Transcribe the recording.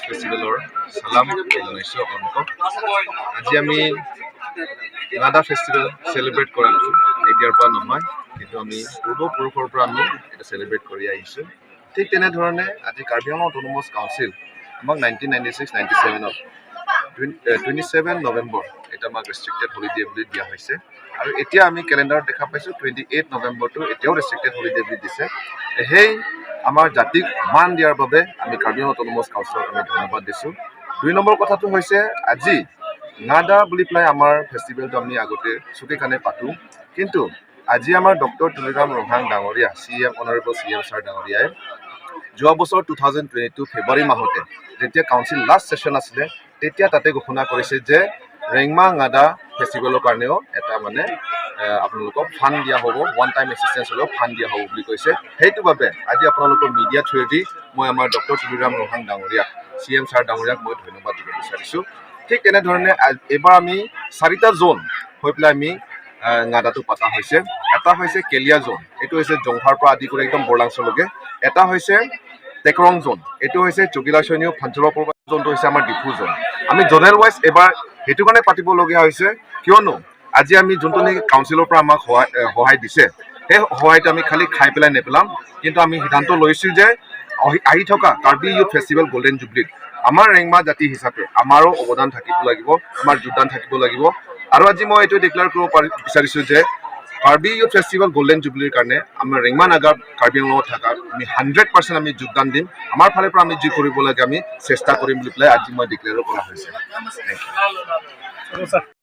ফেষ্টিভেলৰ সালাম জনাইছোঁ আপোনালোকক। আজি আমি Ngada ফেষ্টিভেল চেলিব্ৰেট কৰাটো এতিয়াৰ পৰা নহয়, কিন্তু আমি পূৰ্বপুৰুষৰ পৰা আমি এটা চেলিব্ৰেট কৰি আহিছোঁ। ঠিক তেনেধৰণে আজি কাৰ্বি আংলং অট'নমাছ কাউন্সিল আমাক 1996-97ত 27 নৱেম্বৰ এটা আমাক ৰেষ্ট্ৰিক্টেড হলিডে বুলি দিয়া হৈছে, আৰু এতিয়া আমি কেলেণ্ডাৰত দেখা পাইছোঁ 28 নৱেম্বৰটো এতিয়াও ৰেষ্ট্ৰিক্টেড হলিডে বুলি দিছে। সেই আমাৰ জাতিক মান দিয়াৰ বাবে আমি কাৰ্বি আংলং অট'নমাছ কাউন্সিলক আমি ধন্যবাদ দিছোঁ। 2 নম্বৰ কথাটো হৈছে আজি Ngada বুলি পেলাই আমাৰ ফেষ্টিভেলটো আমি আগতে চুকে কাণে পাতোঁ, কিন্তু আজি আমাৰ ডক্টৰ তুলিৰাম ৰহাং ডাঙৰীয়া অনাৰেবল CM ছাৰ ডাঙৰীয়াই যোৱা বছৰ 2022 ফেব্ৰুৱাৰী মাহতে যেতিয়া কাউন্সিল লাষ্ট ছেশ্যন আছিলে তেতিয়া তাতে ঘোষণা কৰিছে যে ৰেংমা Ngada ফেষ্টিভেলৰ কাৰণেও এটা মানে আপোনালোকক ফাণ্ড দিয়া হ'ব, ওৱান টাইম এছিষ্টেঞ্চ হ'লেও ফাণ্ড দিয়া হ'ব বুলি কৈছে। সেইটো বাবে আজি আপোনালোকৰ মিডিয়া থ্ৰুৱেদি মই আমাৰ ডক্টৰ তুলিৰাম ৰহাং ডাঙৰীয়া CM ছাৰ ডাঙৰীয়াক মই ধন্যবাদ দিব বিচাৰিছোঁ। ঠিক তেনেধৰণে এইবাৰ আমি 4টা জোন হৈ পেলাই আমি Ngadaটো পতা হৈছে। এটা হৈছে কেলিয়া জোন, এইটো হৈছে জংঘাৰ পৰা আদি কৰি একদম বৰলাংচলৈকে। এটা হৈছে টেকৰং জোন, এইটো হৈছে চকিলাচনীয় ফাঞ্চলৰ পৰা জোনটো হৈছে আমাৰ ডিফু জোন। আমি জোনেল ৱাইজ এবাৰ সেইটো কাৰণে পাতিবলগীয়া হৈছে, কিয়নো আজি আমি যোনটো নেকি কাউন্সিলৰ পৰা আমাক সহায় দিছে, সেই সহায়টো আমি খালি খাই পেলাই নেপেলাম, কিন্তু আমি সিদ্ধান্ত লৈছোঁ যে আহি থকা কাৰ্বি ইউথ ফেষ্টিভেল গল্ডেন জুবলিত আমাৰ ৰেংমা জাতি হিচাপে আমাৰো অৱদান থাকিব লাগিব, আমাৰ যোগদান থাকিব লাগিব। আৰু আজি মই এইটো ডিক্লেয়াৰ কৰিব বিচাৰিছোঁ যে কাৰ্বি ইউথ ফেষ্টিভেল গল্ডেন জুবলিৰ কাৰণে আমাৰ ৰেংমা নাগা কাৰ্বি আংলঙত থকা আমি 100% আমি যোগদান দিম। আমাৰ ফালৰ পৰা আমি যি কৰিব লাগে আমি চেষ্টা কৰিম বুলি পেলাই আজি মই ডিক্লেয়াৰ কৰা হৈছে। Thank U.